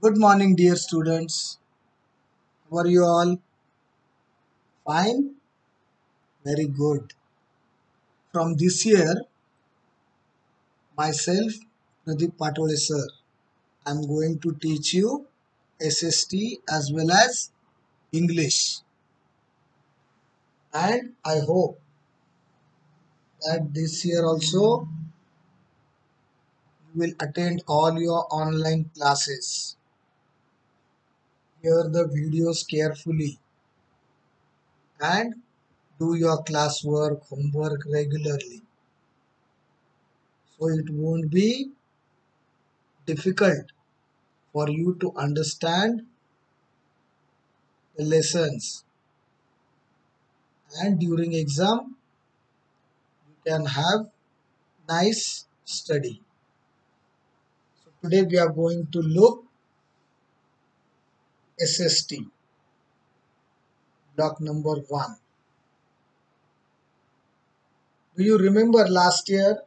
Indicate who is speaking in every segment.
Speaker 1: Good morning, dear students. How are you all? Fine? Very good. From this year, myself, Pradeep Patole sir, I am going to teach you SST as well as English. And I hope that this year also you will attend all your online classes. Hear the videos carefully and do your classwork, homework regularly. So it won't be difficult for you to understand the lessons, and during exam you can have nice study. So today we are going to look SST block number 1. Do you remember last year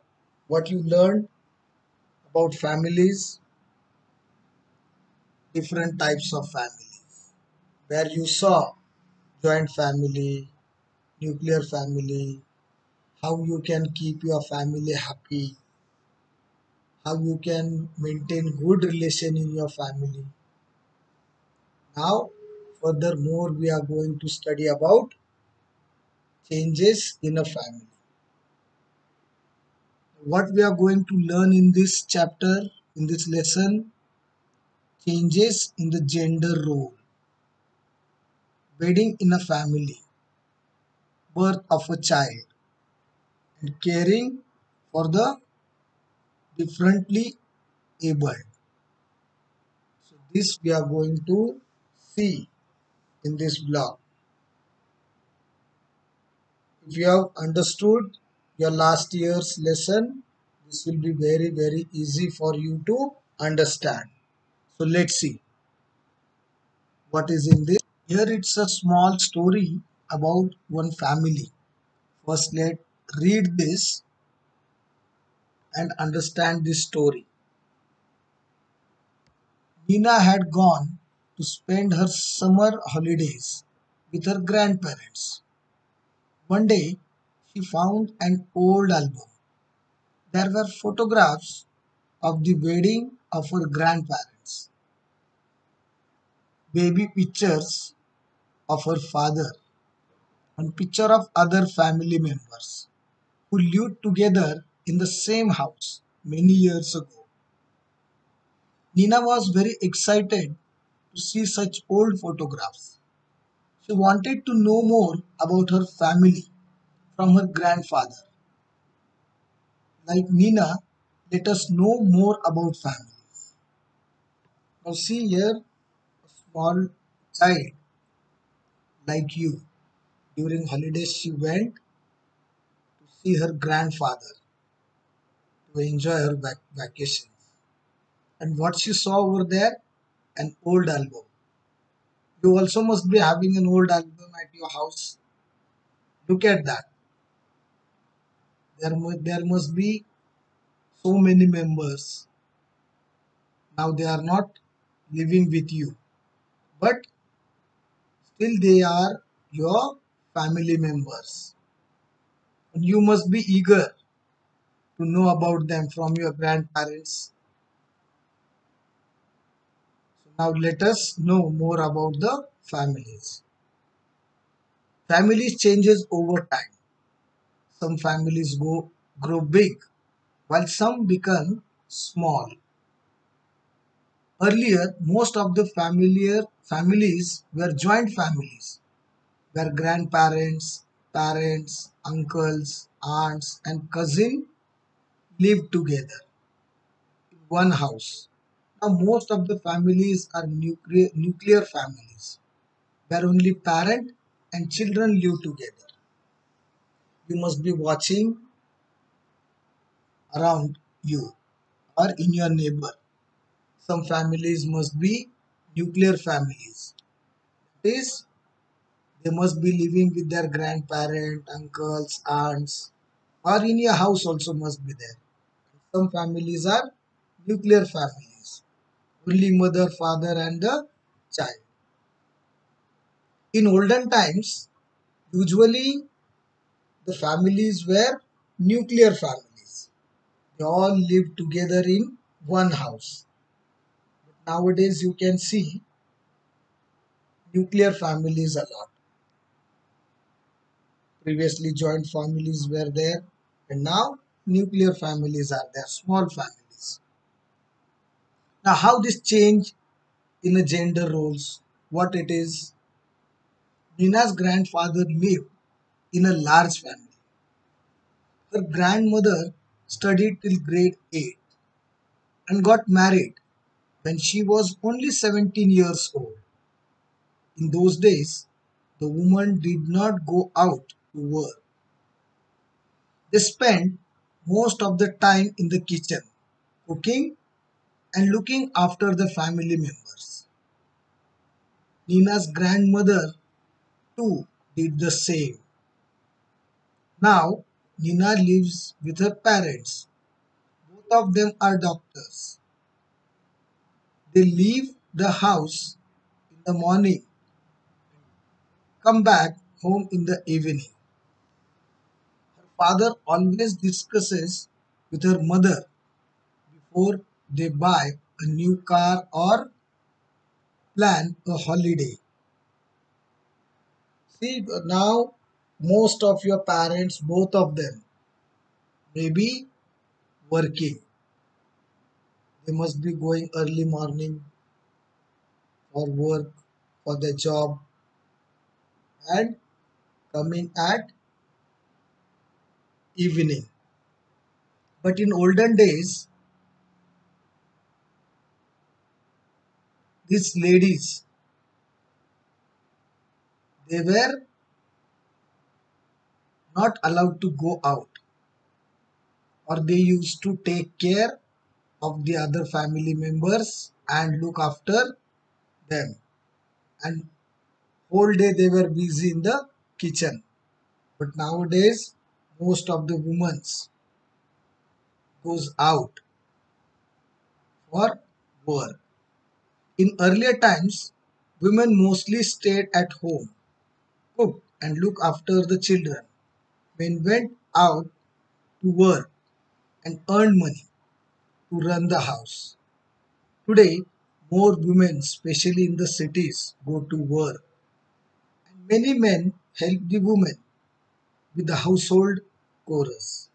Speaker 1: what you learned about families? Different types of family, where you saw joint family, nuclear family, how you can keep your family happy, how you can maintain good relation in your family. Now, furthermore, we are going to study about changes in a family. What we are going to learn in this chapter, in this lesson, changes in the gender role, wedding in a family, birth of a child, and caring for the differently abled. So this we are going to see in this blog. If you have understood your last year's lesson, this will be very easy for you to understand. So let's see what is in this. Here it's a small story about one family. First let's read this and understand this story. Nina had gone to spend her summer holidays with her grandparents. One day she found an old album. There were photographs of the wedding of her grandparents, baby pictures of her father, and picture of other family members who lived together in the same house many years ago. Nina was very excited to see such old photographs. She wanted to know more about her family from her grandfather. Like Nina, let us know more about family. Now see here, a small child like you. During holidays she went to see her grandfather to enjoy her vacations. And what she saw over there? An old album. You also must be having an old album at your house. Look at that. There must be so many members. Now they are not living with you, but still they are your family members. And you must be eager to know about them from your grandparents. So now let us know more about the families. Families changes over time. Some families grow big while some become small. Earlier, most of the families were joint families, where grandparents, parents, uncles, aunts, and cousins lived together in one house. Now, most of the families are nuclear families, where only parent and children live together. You must be watching around you or in your neighbor. Some families must be nuclear families. This they must be living with their grandparent, uncles, aunts, or in your house also must be there. Some families are nuclear families, only mother, father, and the child. In olden times, usually the families were nuclear families. They all lived together in one house. Nowadays, you can see nuclear families a lot. Previously, joint families were there, and now nuclear families are there, small families. Now, how this change in the gender roles? What it is? Nina's grandfather lived in a large family. Her grandmother studied till grade 8 and got married when she was only 17 years old. In those days, the woman did not go out to work. They spent most of the time in the kitchen, cooking and looking after the family members. Nina's grandmother too did the same. Now, Nina lives with her parents. Both of them are doctors. They leave the house in the morning, come back home in the evening. Her father always discusses with her mother before they buy a new car or plan a holiday. See, now most of your parents, both of them, may be working. They must be going early morning for work, for their job, and coming at evening. But in olden days, these ladies, they were not allowed to go out, or they used to take care of the other family members and look after them. And whole day they were busy in the kitchen. But nowadays, most of the women goes out for work. In earlier times, women mostly stayed at home, cooked and looked after the children. Men went out to work and earned money to run the house. Today, more women, especially in the cities, go to work. And many men help the women with the household chores.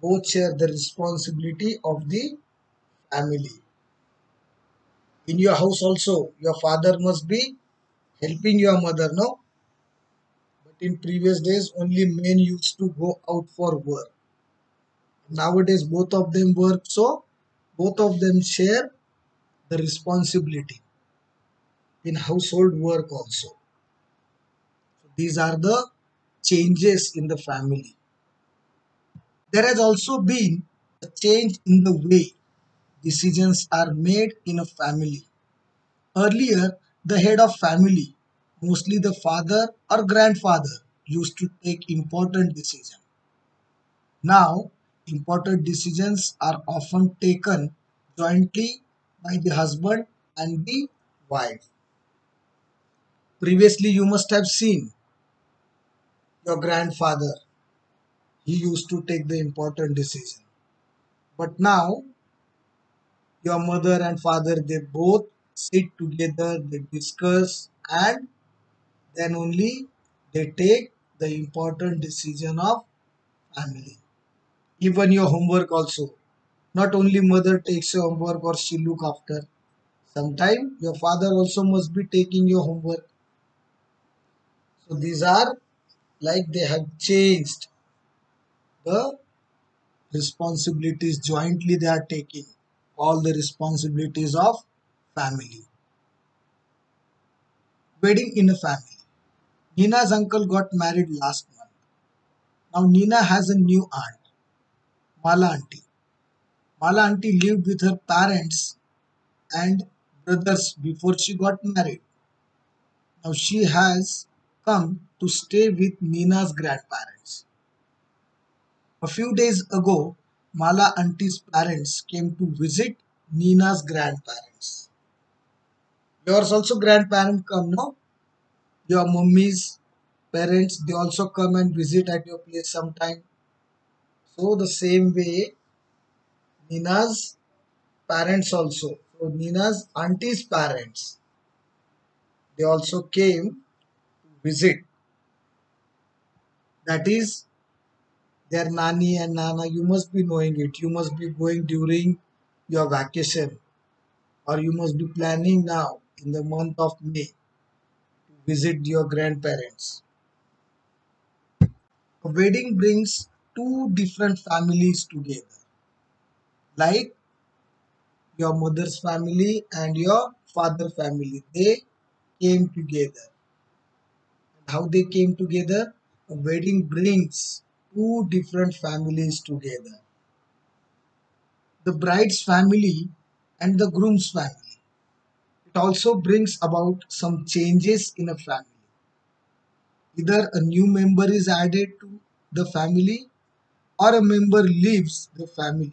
Speaker 1: Both share the responsibility of the family. In your house also, your father must be helping your mother, no? But in previous days, only men used to go out for work. Nowadays, both of them work, so both of them share the responsibility in household work also. These are the changes in the family. There has also been a change in the way decisions are made in a family. Earlier, the head of family, mostly the father or grandfather, used to take important decisions. Now, important decisions are often taken jointly by the husband and the wife. Previously, you must have seen your grandfather, he used to take the important decision. But now, your mother and father, they both sit together, they discuss, and then only they take the important decision of family. Even your homework also. Not only mother takes your homework or she look after. Sometime your father also must be taking your homework. So these are like they have changed the responsibilities jointly they are taking. All the responsibilities of family. Wedding in a family. Nina's uncle got married last month. Now Nina has a new aunt, Mala auntie. Mala auntie lived with her parents and brothers before she got married. Now she has come to stay with Nina's grandparents. A few days ago, Mala auntie's parents came to visit Nina's grandparents. Yours also grandparent come, no? Your mummy's parents, they also come and visit at your place sometime. So the same way, Nina's parents also. So Nina's auntie's parents, they also came to visit. That is their nani and nana. You must be knowing it. You must be going during your vacation, or you must be planning now in the month of May to visit your grandparents. A wedding brings two different families together, like your mother's family and your father family. They came together. And how they came together? A wedding brings two different families together. The bride's family and the groom's family. It also brings about some changes in a family. Either a new member is added to the family or a member leaves the family.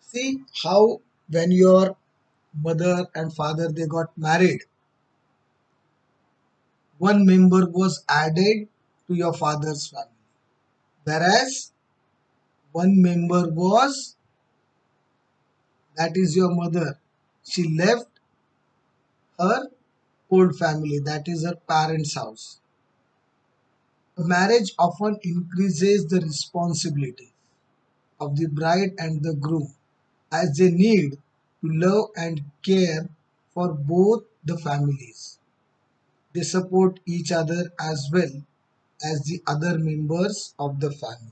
Speaker 1: See how when your mother and father they got married, one member was added to your father's family, whereas one member was, that is your mother, she left her old family, that is her parents' house. Marriage often increases the responsibility of the bride and the groom as they need to love and care for both the families. They support each other as well as the other members of the family.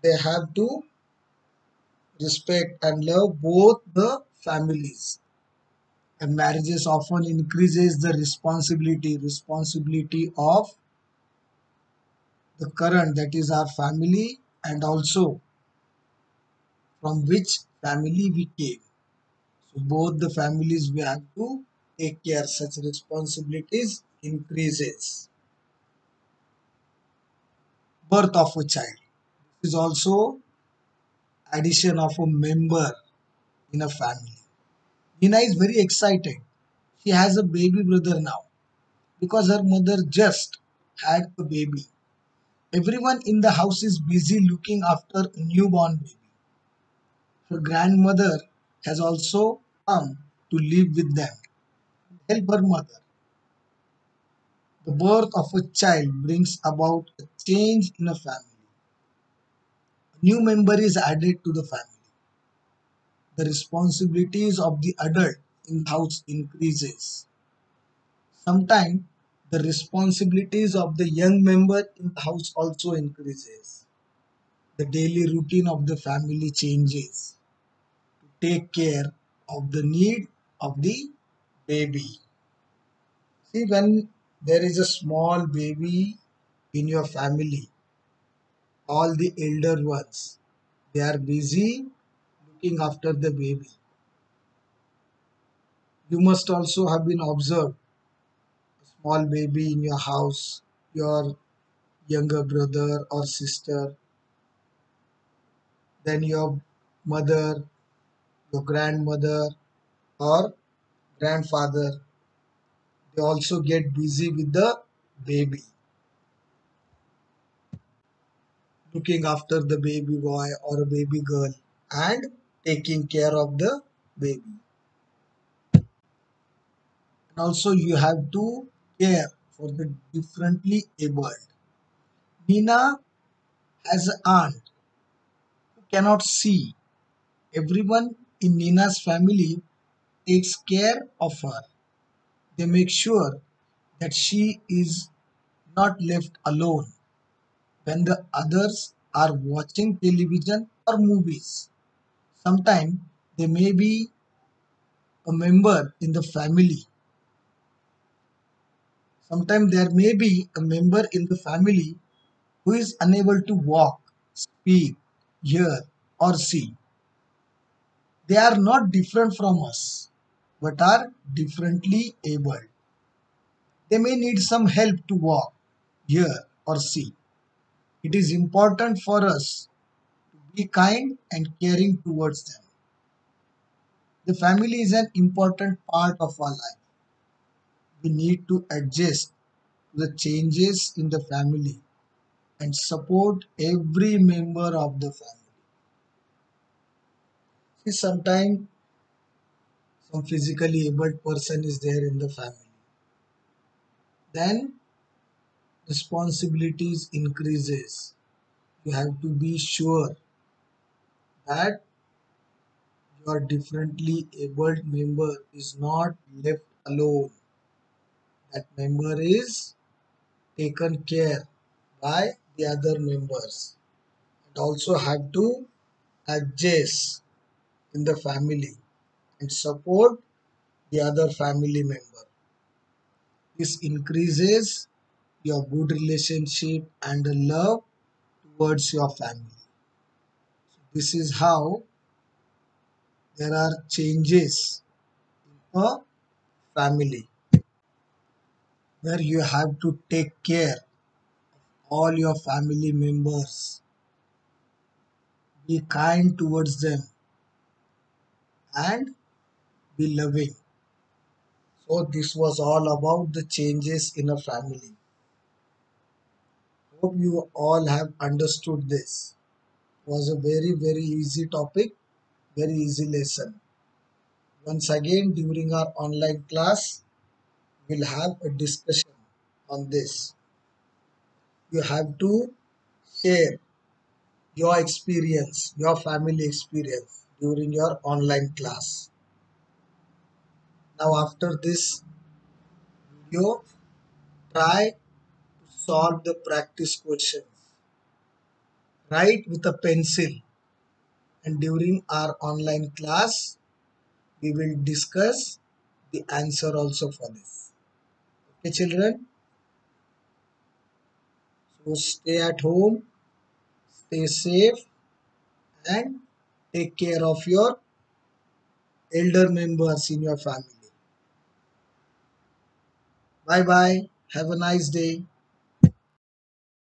Speaker 1: They have to respect and love both the families. And marriages often increases the responsibility of the current, that is our family, and also from which family we came. So both the families we have to take care. Such responsibilities increases. Birth of a child is also addition of a member in a family. Nina is very excited. She has a baby brother now because her mother just had a baby. Everyone in the house is busy looking after a newborn baby. Her grandmother has also come to live with them, help her mother. The birth of a child brings about a change in a family. A new member is added to the family. The responsibilities of the adult in the house increases. Sometimes the responsibilities of the young member in the house also increases. The daily routine of the family changes to take care of the need of the baby. See, when there is a small baby in your family, all the elder ones, they are busy looking after the baby. You must also have been observed a small baby in your house, your younger brother or sister, then your mother, your grandmother, or grandfather. They also get busy with the baby, looking after the baby boy or a baby girl and taking care of the baby. And also, you have to care for the differently abled. Nina has an aunt who cannot see. Everyone in Nina's family takes care of her. They make sure that she is not left alone when the others are watching television or movies. Sometimes there may be a member in the family. Sometimes there may be a member in the family who is unable to walk, speak, hear, or see. They are not different from us, but are differently able. They may need some help to walk, hear, or see. It is important for us to be kind and caring towards them. The family is an important part of our life. We need to adjust to the changes in the family and support every member of the family. See, sometimes some physically able person is there in the family. Then responsibilities increases. You have to be sure that your differently abled member is not left alone. That member is taken care by the other members, and also have to adjust in the family and support the other family member. This increases your good relationship and the love towards your family. This is how there are changes in a family where you have to take care all your family members, be kind towards them, and be loving. So this was all about the changes in a family. Hope you all have understood this. It was a very easy topic, very easy lesson. Once again, during our online class, we'll have a discussion on this. You have to share your experience, your family experience during your online class. Now, after this video, try to solve the practice questions. Write with a pencil, and during our online class, we will discuss the answer also for this. Okay, children? So, stay at home, stay safe, and take care of your elder members in your family. Bye bye. Have a nice day.